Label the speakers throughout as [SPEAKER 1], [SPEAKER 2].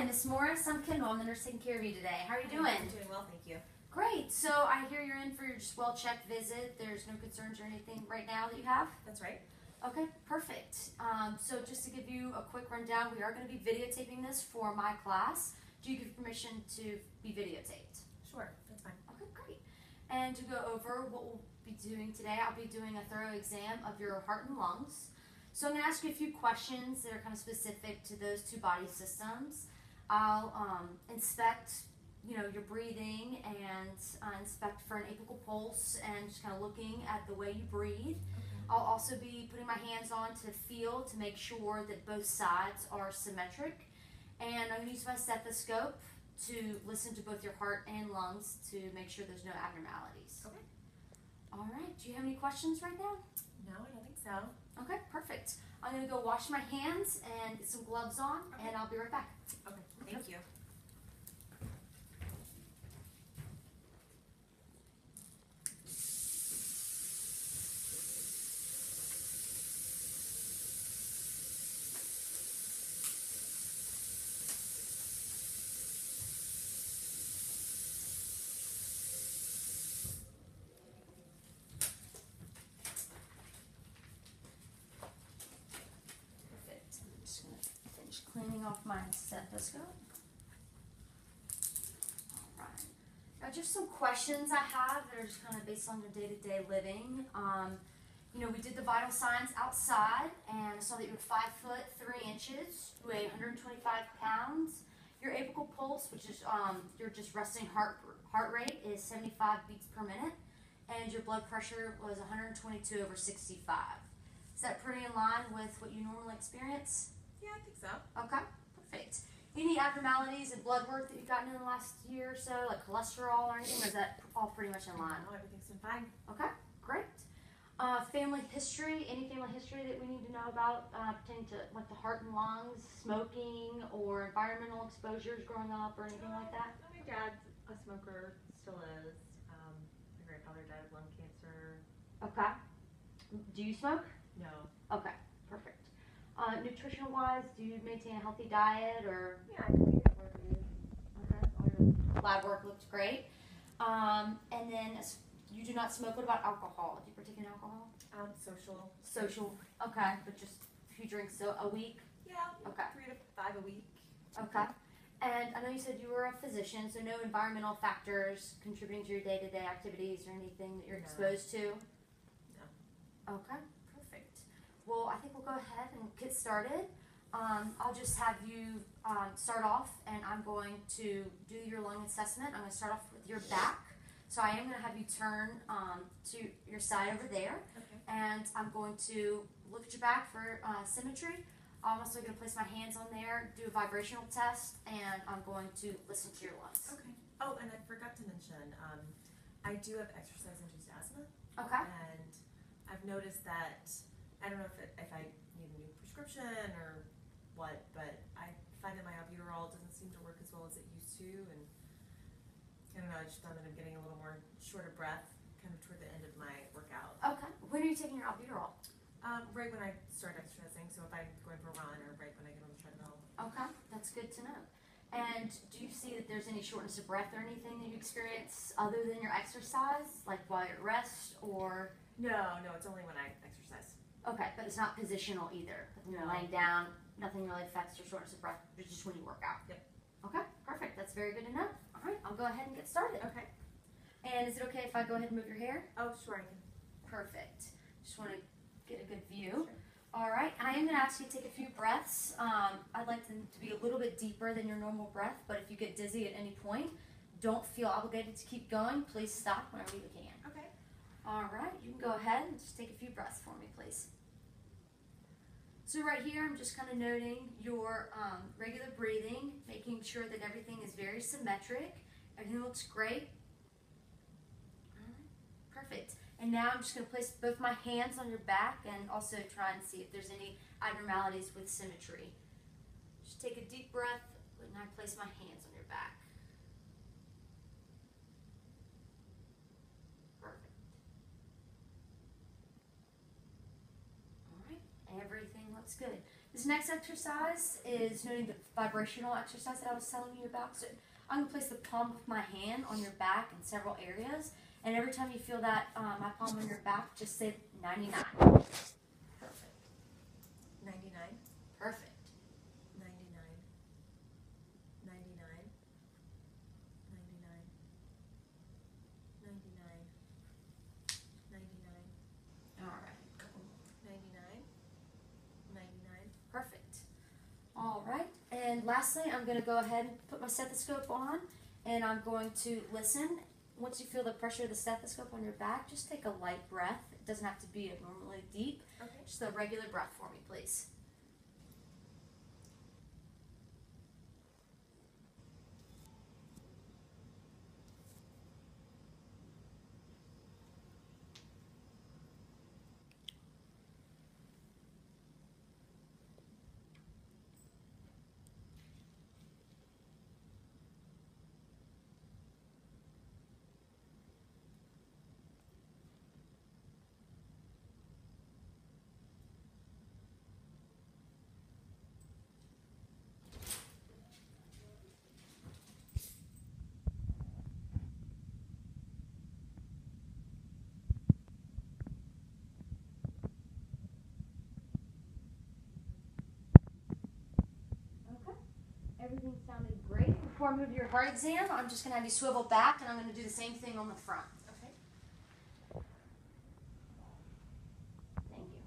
[SPEAKER 1] Miss Morris. I'm Kendall. I'm the nurse taking care of you today. How are you doing?
[SPEAKER 2] I'm doing well, thank you.
[SPEAKER 1] Great. So I hear you're in for your just well-checked visit. There's no concerns or anything right now that you have?
[SPEAKER 2] That's right.
[SPEAKER 1] Okay, perfect. So just to give you a quick rundown, we are going to be videotaping this for my class. Do you give permission to be videotaped?
[SPEAKER 2] Sure, that's fine.
[SPEAKER 1] Okay, great. And to go over what we'll be doing today, I'll be doing a thorough exam of your heart and lungs. So I'm going to ask you a few questions that are kind of specific to those two body systems. I'll inspect, your breathing and inspect for an apical pulse and just kind of looking at the way you breathe.
[SPEAKER 2] Okay.
[SPEAKER 1] I'll also be putting my hands on to feel to make sure that both sides are symmetric. And I'm going to use my stethoscope to listen to both your heart and lungs to make sure there's no abnormalities.
[SPEAKER 2] Okay.
[SPEAKER 1] All right. Do you have any questions right now?
[SPEAKER 2] No, I don't think so.
[SPEAKER 1] Okay, perfect. I'm going to go wash my hands and get some gloves on, and I'll be right back.
[SPEAKER 2] Okay, thank you.
[SPEAKER 1] Perfect. I'm just going to finish cleaning off my stethoscope. All right. Now, just some questions I have that are just kind of based on your day-to-day living. We did the vital signs outside, and I saw that you were 5 foot 3 inches, you weigh 125 pounds. Your apical pulse, which is your just resting heart rate, is 75 beats per minute, and your blood pressure was 122 over 65. Is that pretty in line with what you normally experience?
[SPEAKER 2] Yeah, I think so.
[SPEAKER 1] Okay, perfect. Any abnormalities in blood work that you've gotten in the last year or so, like cholesterol or anything, or is that all pretty much in line?
[SPEAKER 2] No, everything's been fine.
[SPEAKER 1] Okay, great. Family history, any family history that we need to know about pertaining to like the heart and lungs, smoking, or environmental exposures growing up or anything like that?
[SPEAKER 2] My dad's a smoker, still is. My grandfather died of lung cancer.
[SPEAKER 1] Okay. Do you smoke?
[SPEAKER 2] No.
[SPEAKER 1] Okay, perfect. Nutritional wise, do you maintain a healthy diet or?
[SPEAKER 2] Yeah, I can eat more food.
[SPEAKER 1] Okay, all your lab work looked great. And then you do not smoke. What about alcohol? Do you partake in alcohol?
[SPEAKER 2] Social.
[SPEAKER 1] Social. Okay, but just a few drinks a week?
[SPEAKER 2] Yeah.
[SPEAKER 1] Okay.
[SPEAKER 2] 3 to 5 a week.
[SPEAKER 1] Okay. And I know you said you were a physician, so no environmental factors contributing to your day-to-day activities or anything that you're
[SPEAKER 2] No.
[SPEAKER 1] exposed to?
[SPEAKER 2] No.
[SPEAKER 1] Okay, perfect. Well, I think we'll go ahead and get started. I'll just have you start off, and I'm going to do your lung assessment. I'm going to start off with your back. So I am going to have you turn to your side over there,
[SPEAKER 2] Okay.
[SPEAKER 1] and I'm going to look at your back for symmetry. I'm also going to place my hands on there, do a vibrational test, and I'm going to listen to your lungs.
[SPEAKER 2] Okay. Oh, and I forgot to mention, I do have exercise-induced asthma.
[SPEAKER 1] Okay.
[SPEAKER 2] And I've noticed that, I don't know if I need a new prescription or what, but I find that my albuterol doesn't seem to work as well as it used to, and I don't know, I just found that I'm getting a little more short of breath kind of toward the end of my workout.
[SPEAKER 1] Okay. When are you taking your albuterol?
[SPEAKER 2] Right when I start exercising, so if I'm going for a run or right when I get on the treadmill.
[SPEAKER 1] Okay, that's good to know. And do you see that there's any shortness of breath or anything that you experience other than your exercise, like while you're at rest or?
[SPEAKER 2] No, it's only when I exercise.
[SPEAKER 1] Okay, but it's not positional either. Like when you're
[SPEAKER 2] No.
[SPEAKER 1] laying down, nothing really affects your shortness of breath, it's just when you work out.
[SPEAKER 2] Yep.
[SPEAKER 1] Okay, perfect. That's very good to know. All right, I'll go ahead and get started.
[SPEAKER 2] Okay.
[SPEAKER 1] And is it okay if I go ahead and move your hair?
[SPEAKER 2] Oh, sure, I can.
[SPEAKER 1] Perfect. Just want to get a good view.
[SPEAKER 2] Sure.
[SPEAKER 1] All right, I am going to ask you to take a few breaths. I'd like them to be a little bit deeper than your normal breath, but if you get dizzy at any point, don't feel obligated to keep going. Please stop whenever you can.
[SPEAKER 2] Okay.
[SPEAKER 1] All right, you can go ahead and just take a few breaths for me, please. So right here, I'm just kind of noting your regular breathing, making sure that everything is very symmetric. Everything looks great. All right, perfect. And now I'm just going to place both my hands on your back and also try and see if there's any abnormalities with symmetry. Just take a deep breath and I place my hands on your back. Perfect. All right, everything looks good. This next exercise is noting the vibrational exercise that I was telling you about. So I'm going to place the palm of my hand on your back in several areas. And every time you feel that, my palm on your back, just say 99. Perfect.
[SPEAKER 2] 99.
[SPEAKER 1] Perfect.
[SPEAKER 2] 99. 99. 99. 99. 99.
[SPEAKER 1] All right. Couple more.
[SPEAKER 2] 99. 99.
[SPEAKER 1] Perfect. All right. And lastly, I'm going to go ahead and put my stethoscope on, and I'm going to listen. Once you feel the pressure of the stethoscope on your back, just take a light breath. It doesn't have to be abnormally deep.
[SPEAKER 2] Okay.
[SPEAKER 1] Just a regular breath for me, please. Okay. Everything sounded great. Before I move to your heart exam, I'm just going to have you swivel back, and I'm going to do the same thing on the front.
[SPEAKER 2] Okay.
[SPEAKER 1] Thank you.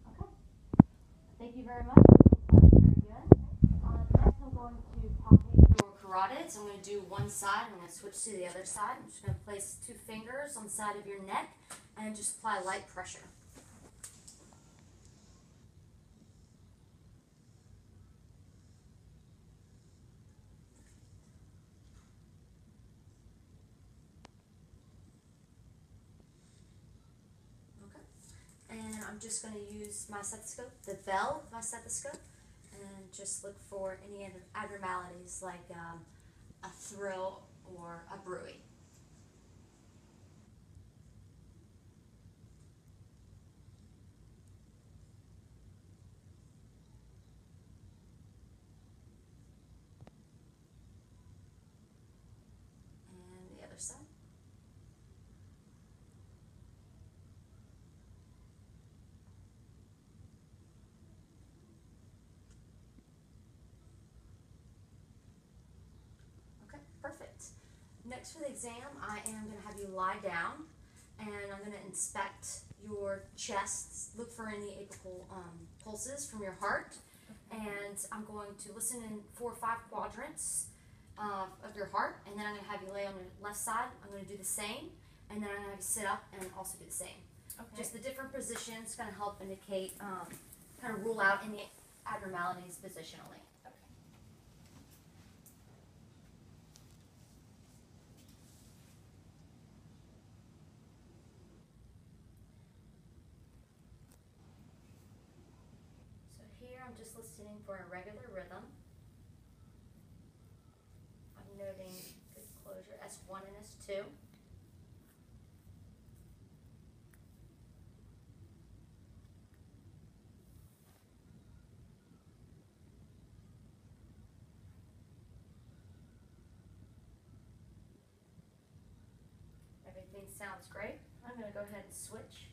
[SPEAKER 1] Okay. Thank you very much. That was very good. Next, I'm going to palpate your carotids. I'm going to do one side. I'm going to switch to the other side. I'm just going to place 2 fingers on the side of your neck and just apply light pressure. Okay. And I'm just going to use my stethoscope, the bell of my stethoscope, and just look for any abnormalities like a thrill or a bruit. And the other side. Okay, perfect. Next for the exam, I am going to have you lie down, and I'm going to inspect your chest, look for any apical pulses from your heart, and I'm going to listen in 4 or 5 quadrants of your heart, and then I'm going to have you lay on your left side. I'm going to do the same, and then I'm going to have you sit up and also do the same.
[SPEAKER 2] Okay.
[SPEAKER 1] Just the different positions kind of help indicate, kind of rule out any abnormalities positionally.
[SPEAKER 2] Okay.
[SPEAKER 1] So here I'm just listening for a regular rhythm. I'm noting good closure, S1 and S2. Everything sounds great. I'm going to go ahead and switch.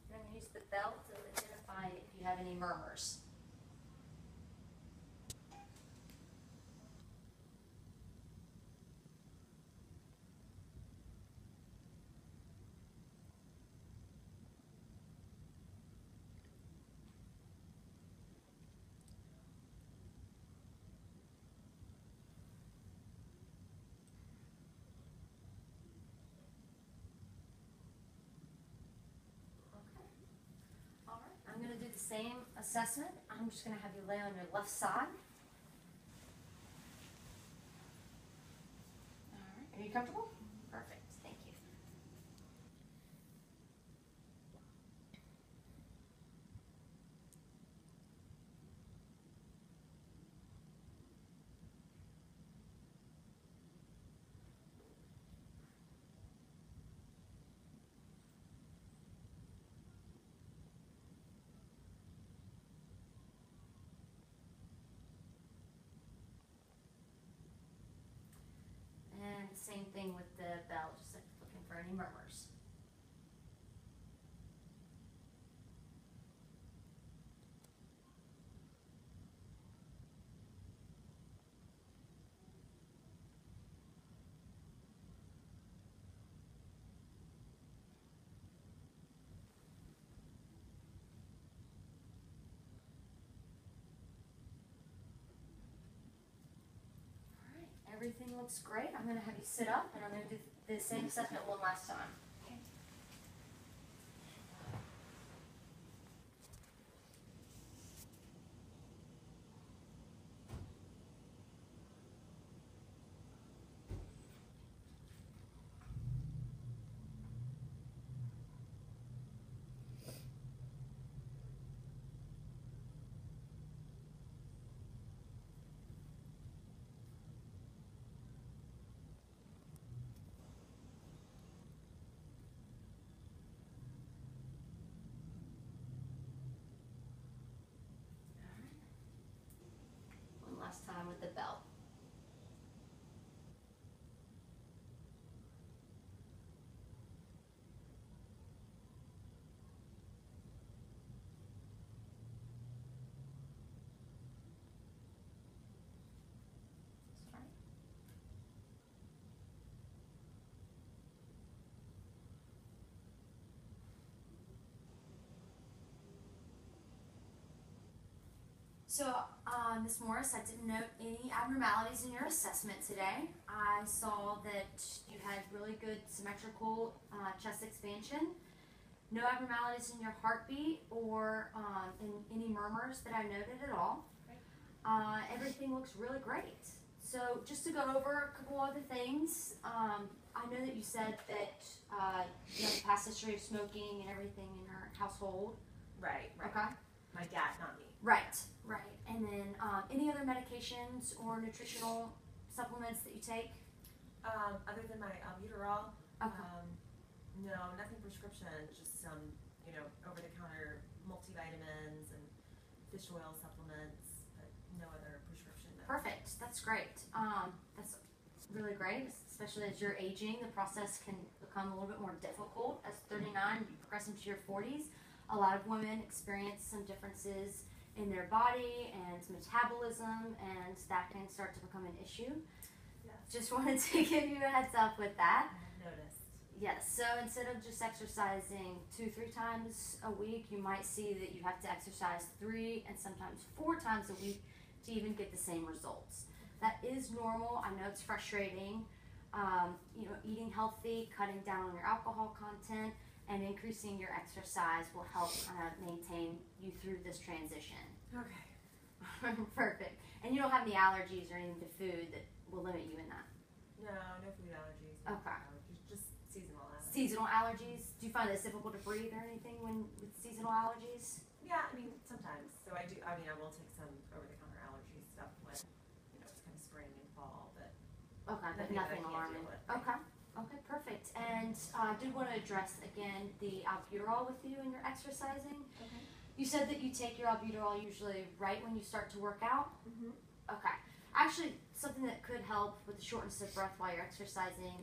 [SPEAKER 1] I'm going to use the belt to identify if you have any murmurs. I'm going to do the same assessment. I'm just going to have you lay on your left side. All right. Are you comfortable? Perfect. Thank you. And the same thing with the bell, just like looking for any murmurs. Everything looks great. I'm going to have you sit up and I'm going to do the same assessment one last time. One last time with the belt. So, Ms. Morris, I didn't note any abnormalities in your assessment today. I saw that you had really good symmetrical chest expansion, no abnormalities in your heartbeat or in any murmurs that I noted at all. Everything looks really great. So, just to go over a couple other things, I know that you said that you have a past history of smoking and everything in your household.
[SPEAKER 2] Right.
[SPEAKER 1] Okay.
[SPEAKER 2] My dad, not me.
[SPEAKER 1] Right. And then any other medications or nutritional supplements that you take?
[SPEAKER 2] Other than my albuterol,
[SPEAKER 1] Okay.
[SPEAKER 2] no, nothing prescription, just some, over-the-counter multivitamins and fish oil supplements, but no other prescription.
[SPEAKER 1] Perfect. That's great. That's really great, especially as you're aging. The process can become a little bit more difficult as 39, you progress into your 40s. A lot of women experience some differences in their body and metabolism, and that can start to become an issue.
[SPEAKER 2] Yes.
[SPEAKER 1] Just wanted to give you a heads up with that.
[SPEAKER 2] I have noticed.
[SPEAKER 1] Yes, so instead of just exercising 2-3 times a week, you might see that you have to exercise 3 and sometimes 4 times a week to even get the same results. That is normal. I know it's frustrating. Eating healthy, cutting down on your alcohol content, and increasing your exercise will help kind of maintain you through this transition.
[SPEAKER 2] Okay.
[SPEAKER 1] Perfect. And you don't have any allergies or anything to food that will limit you in that?
[SPEAKER 2] No food allergies. No
[SPEAKER 1] Okay.
[SPEAKER 2] allergies, just seasonal allergies.
[SPEAKER 1] Seasonal allergies? Do you find it difficult to breathe or anything with seasonal allergies?
[SPEAKER 2] Yeah, sometimes. So I will take some over-the-counter allergy stuff when, it's kind of spring and fall, but
[SPEAKER 1] Okay, but nothing alarming. Okay, perfect. And I did want to address again the albuterol with you in your exercising.
[SPEAKER 2] Okay.
[SPEAKER 1] You said that you take your albuterol usually right when you start to work out.
[SPEAKER 2] Mm-hmm.
[SPEAKER 1] Okay. Actually, something that could help with the shortness of breath while you're exercising